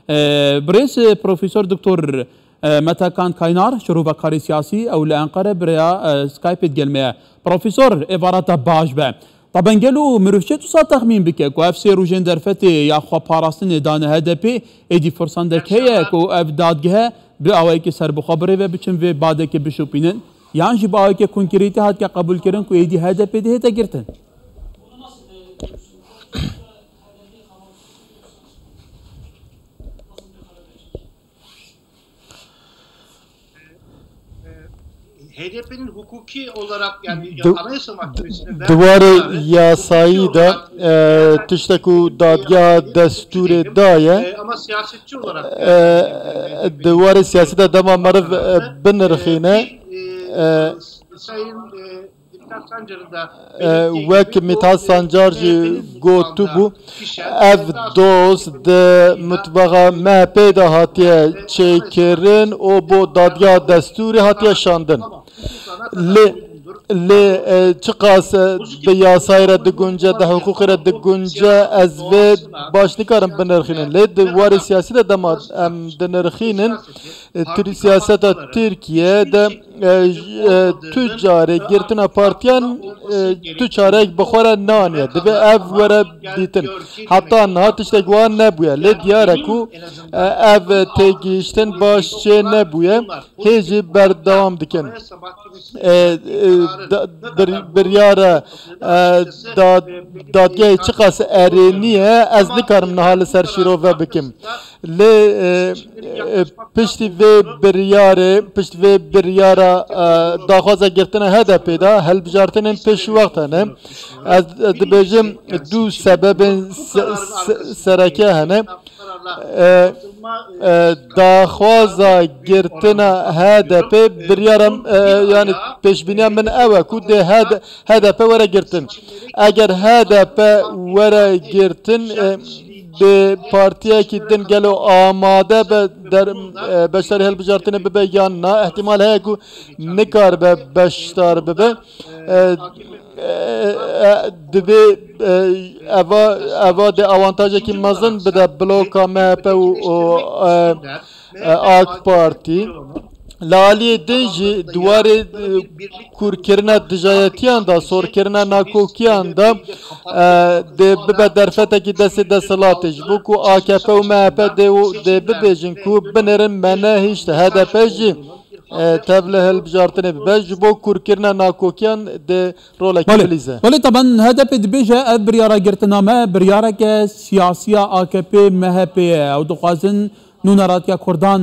برئيس بروفيسور دكتور متى كان كاينار شروع كاري سياسي او لانقره بريا سكايب تجلمه بروفيسور عبارات باش به طبعا قالوا مروشت وصار تخمين بك واف سيرو جندر فتي يا خو باراستن دان هدبي ايدي فرصان دك هي كو اف دادگه باويك سر بخبره و بچن و بعدك بشوبينن يعني جي باويك كونكريتي هات قبول كرن كو ايدي هدبي ده تگرتن HDP'nin hukuki olarak yani Anayasa Mahkemesi'ne duvarı yasayı da tişteku dadgah desturi daye ama siyasetçi olarak duvarı siyasete dema marif binirxine Sayın Mithat Sancar'ın da وك متعال سانجار جي گوتو اف دوست ده متبقى ما پیدا هاتیه چیکرین او بو دادگاه دستوری هاتیه شاندن لی چقاس به یاسای را دگونجه ده حقوق را دگونجه از و باش نکارم بنرخینن لی دوار سیاسی ده دماد ام دنرخینن تری سیاست ترکیه ده تجاره گرتنا پارتیان تجاره بخوره نانیه دبی اف وره دیتن حتی نه تشتگوان نبویه لی دیاره کو اف تگیشتن باش چه نبویه هیچی بردوام دکن بریاره دادگاه چقاس ارینیه از نکارم نهال سرشیرو و بکم لی پشتی و بریاره داخوازه گرتنه هده پیدا هل بجارتنه پیش وقتنه از دبیجم دو سبب سرکه هنه داخوازه گرتنه هده پی بریارم yani peşbiniyan min eve ku de HDP vere girtin. Eğer HDP vere girtin de partiye ki din gelo amade be der beşler helbijartine be yanına ihtimal he ku nikar be beştar be dibe eva de avantajı ki mazın be de bloka MHP o AK Parti Lali denji duvarı kurkirna dijayetiyan da sorkirna nakokiyan da de bibe derfete ki desi desalatej bu ku AKP ve MHP de bibejin ku binerin mene hiç de HDP'ci تبله البجارتنه بس بو كوركرنا ناكوكيان دي رولا كبليزه ولي طبعا هدف دبيجه بريارا جرتنامه بريارا سياسيه AKP MHP او دقازن نونراتيا كردان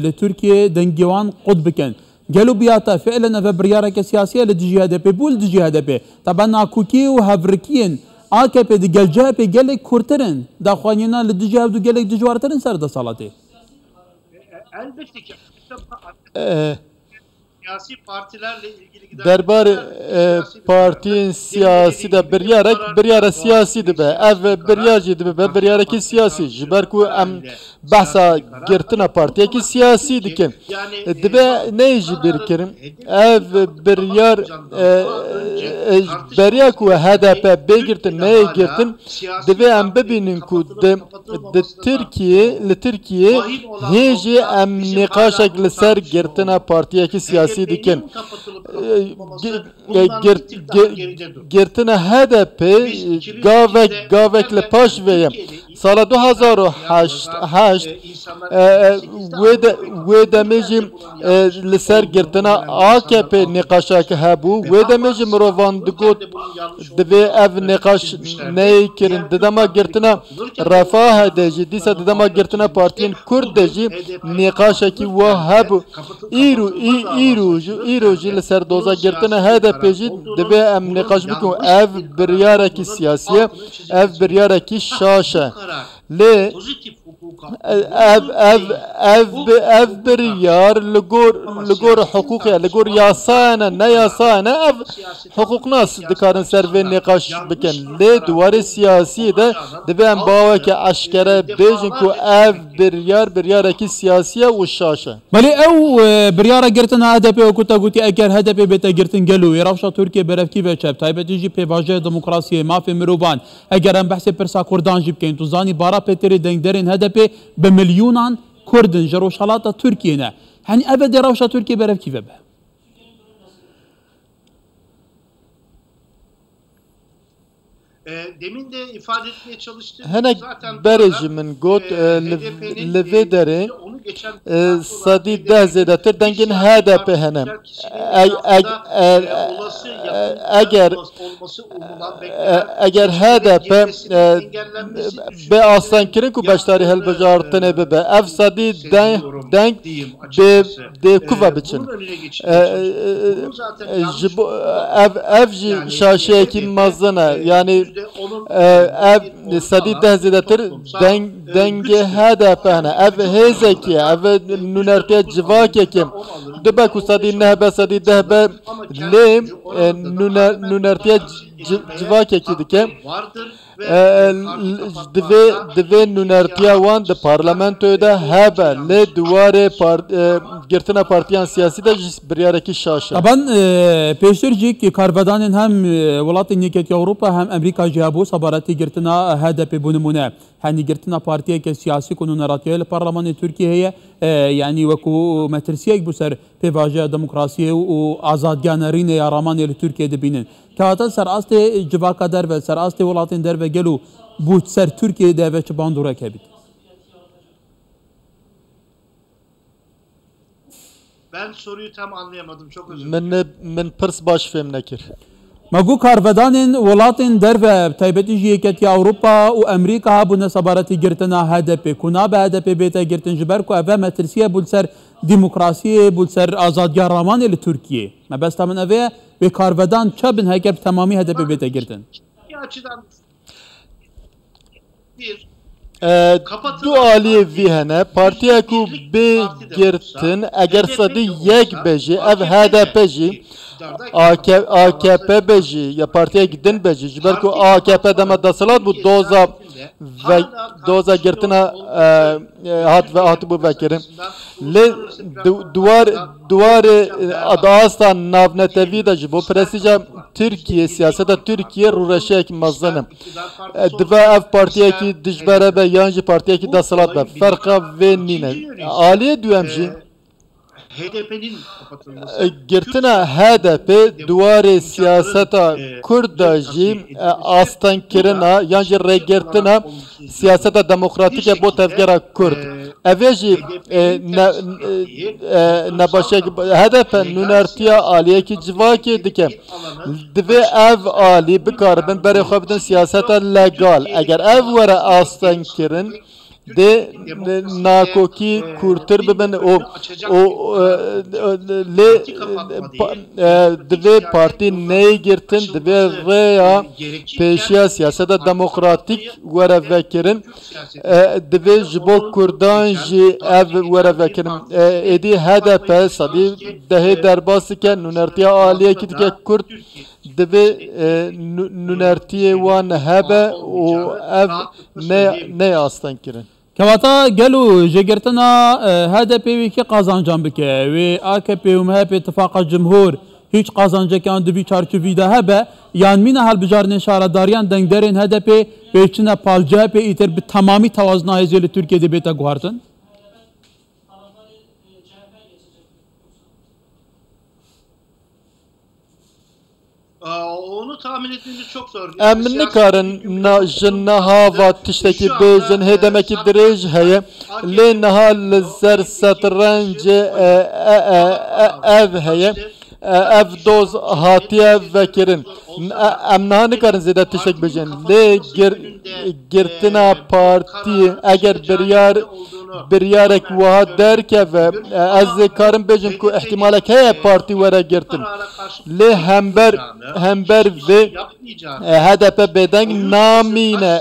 لتركيا دنجوان قد بكن قالوا بياتا فعلا في بريارة سياسية لدجي HDP بول دجي HDP طبعا اكوكي وهافركيين AKP دي قال جابي قال لك كورترن دا خوانينا لدجي هبدو قال لك دجوارترن سر دا صلاتي elbette ki siyasi partilerle ilgili دربار partinin siyasi de biryara siyasi de be ev biryacı de be biryara ki siyasi jiber ku em bahsa girtina partiye ki siyasi diken de be ne jibir kerim ev biryar berya ku HDP be girtin ne girtin de be em bebinin ku de Türkiye heji em nikaşak ser girtina partiye ki siyasi diken گرتن HDP گاوک لپاش ویم سال 2008 و دمیجیم لسر گرتن AKP نقاشا که هبو و دمیجیم روان دگوت دوی اف نقاش نی کرن ددما گرتن رفاه دیجی دیسا ددما گرتن پارتین کرد دیجی نقاشا کی و هبو ایرو جی لسر دوزا گرتن HDP جی دوی ام نقاش بکن اف بریاره کی سیاسیه اف بریاره کی شاشه لی ev bir yar ligor hukuki ligor yasana ne yasana ev hukuk nas dikarin serve nikaş biken le duvarı siyasi de ben bawa ki aşkere bejin ku ev bir yar ki siyasiye u şaşa bali ev bir yara girtin HDP o kuta guti eğer HDP bete girtin gelu yaravşa Türkiye berevki ve çep taybeti jip pevaje demokrasiye mafi mirovan eğer em bahse persa kurdan jip kein tuzani bara peteri dengderin HDP HDP بمليونان كردن جروشالاتا تركيا يعني أبدا روشة تركيا برف كيف به Demin de ifade etmeye çalıştığım هناك برج من قوت لفيدري صدي ده زيادتر دنجن هذا بهنا اگر هذا به آسان کرن کو باشتاری هل بجارتنه به اف صدی دنگ به کوفا بچن اف شاشه کی مزنه yani ev sadi dehzidetir denge hada pehne ev hezeki ev nunertiye civake kim dibe ku sadi nehbe sadi dehbe le nunertiye civake ki dike divê nûnertiya wan di parlamentoyê de hebe lê duwarê girtina partiyan siyasî de ji biryarekî şaş e. Taban pêştir jî ki karvedanên hem welatên Yekîtiya Ewropa hem Amerîka jî hebû sebaretî girtina HDP bû nimûne henî girtina partiyeke siyasî ku nûneratiye li Parlemanê Tirkiyeyê yani wekû metirsiyek bû ser pêvajiya demokrasiyê û azadiya nêrînê ya ramanê li Tirkiyeyê dibînin. Kehata serastê civaka derve serastê welatên derve gelo bû ser Tirkiyeyê de ve çi bandorek hebît. Ben soruyu tam anlayamadım. Çok özür dilerim. Min pirs baş fêm nekir. Megu karvedanên welatên derve taybetî jî Yekîtiya Ewropa û Amerîka hebûne sebaretî girtina HDP ku nabe HDP bête girtin ji ber ku ev metirsiye bû ser demokrasiyê bû ser azadiya ramanê li Tirkiyeyê. Mebesta min ev ê ve karvedan çabin heke bi temamî HDP bête girtin. Bir açıdan bir Du aliyê vî hene partiya ku bê girtin eger sedî yek bejî ev HDP jî AKP bejî ya partiyek din bejî ji ber ku AKP dema desthilat bû doza girtina hatibû vekirin lê duwarê adasta navnetevî de ji bo prestîja Tirkiye siyaseta Tirkiye rûreşeyekî mezin e. Dibe ev partiyekî dijbere be yan jî partiyekî desthilat be ferqa vê nîne. Aliyê duyem jî HDP'nin kapatılması. Girtina HDP duwarê siyaseta Kurd da jî astankirina yan jî rêgirtina siyaseta demokratîk bo tevgera Kurd. Evê jî nebaşek HDP nûnertiya aliyekî civakê dike. Divê ev alî bikaribin berê xwe bidin siyaseta legal. Eger ev were astankirin de nakokî kurtir bibin o lê divê partî neyê girtin divê rêya pêşiya siyaseta demokratîk were vekirin divê ji bo Kurdan jî ev were vekirin êdî HDP sedî dehê derbas dike nûnertiya aliyekî dike Kurd divê nûnertiyê wan hebe û ev ne astankirin. Kevata gelo jegirtina HDP wî qazancan bike wê AKP û MHP ittifaqa cumhur hiç qazancekan di vî çarçovî de hebe yan mîna helbijarên şaredariyan dengderên HDP wê çine pal CHP îtir bi temamî tewazuna hêzê li Tirkiyeyê dibête guhartin? Onu tahmin etmemiz çok zor. Em nikarin ji niha va tiştekî bêjin hê demekî dirêj heye lê niha li zer setrencê ev heye ev doz hatiye vekirin em niha nikarin zêde tiştek bêjin lê girtina partî eger biryarek wiha derkeve ez ê karim bêjim ku ihtimalek heye partî were girtin lê hember vê HDP bêdeng namîne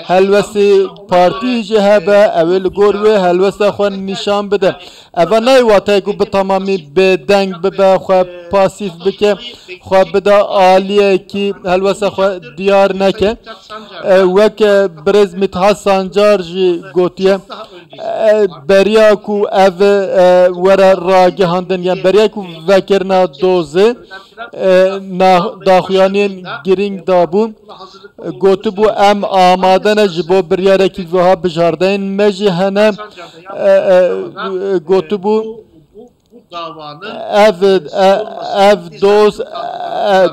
helwestê partî jî hebe ew ê li gor wê helwesta xwe nîşan bide. Ev nayê wate ku bi temamî bêdeng bibe xwe پاسیف بکه خواه بدا آلیه کی هلوسه خواه دیار نکه وک برز متحد سانجار جی گوتیه بریا کو او ورا راگه هندن یعنی بریا کو وکرنا دوزه داخویانین گرینگ دابو گوتو بو ام آمادن جبو بریاره کی وها بجاردین مجی هنه گوتو بو ev doz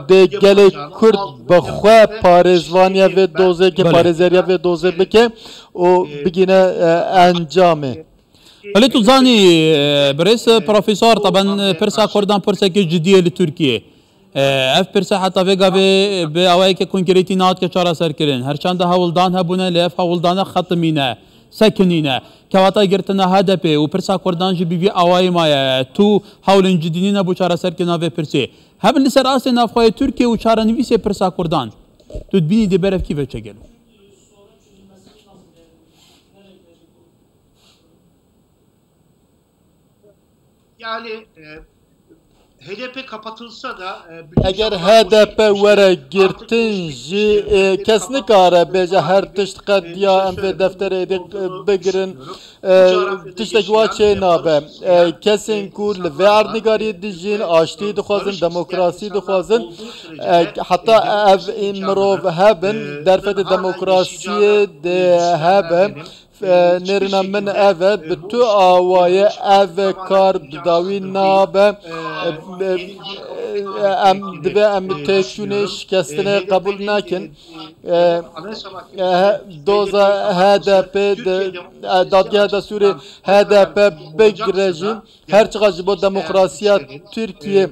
de gelek Kurd bixwe parêzvaniya vê dozeke parêzeriya vê dozê bike û bigîne encamê. Belê tu zanî birês profesör taban pirsa Kurdan pirsekê cidî ye li Tirkiye. Ev pirsa heta vê gavê bi awayeke konkrêtî nahate çareserkirin. Her çanda hewildan hebûne lê ev hewildana xetimîne. سكنينه كواتا جرتنا HDP وبرسا كردان جي بي اواي مايا تو حولن جدينينا بو چارا سركنا في برسي هم اللي سر اسنا فاي تركيا و چارا نويسه برسا كردان تدبيني دي برف كيف چگل yani HDP kapatılsa da eğer HDP vere girtin ji kesni kare beje her tişt qadiya em ve deftere edik bigirin tiştek vaçe nabe kesin kur ve arnigari dijin aşti dixwazin demokrasi dixwazin hatta ev imrov hebben derfet demokrasiye de hebben نرنا من أفد بتو آواية أف كار داوي نابه أم دبي أم تشونش كستنا قبول ناكن دوزا HDP دادگاه دا سوري HDP بگرجين هر چقدر جبو دموکراسيا تركيا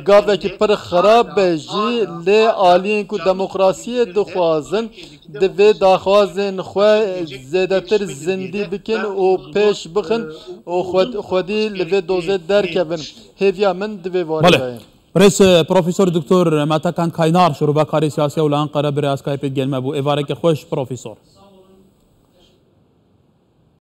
قاوه كي پر خراب بجي لي آلين كو دموکراسيا دخوازن دبي داخوازن خواه زيادتر زندی بکن و پیش بخن و خودی لوی دوزه درکبن هیویا من دوی وارد رئیس پروفیسور دکتر متکان کاینار شروع کاری سیاسی و لانقره برای اسکایپ گلمه بو ایواره که خوش پروفیسور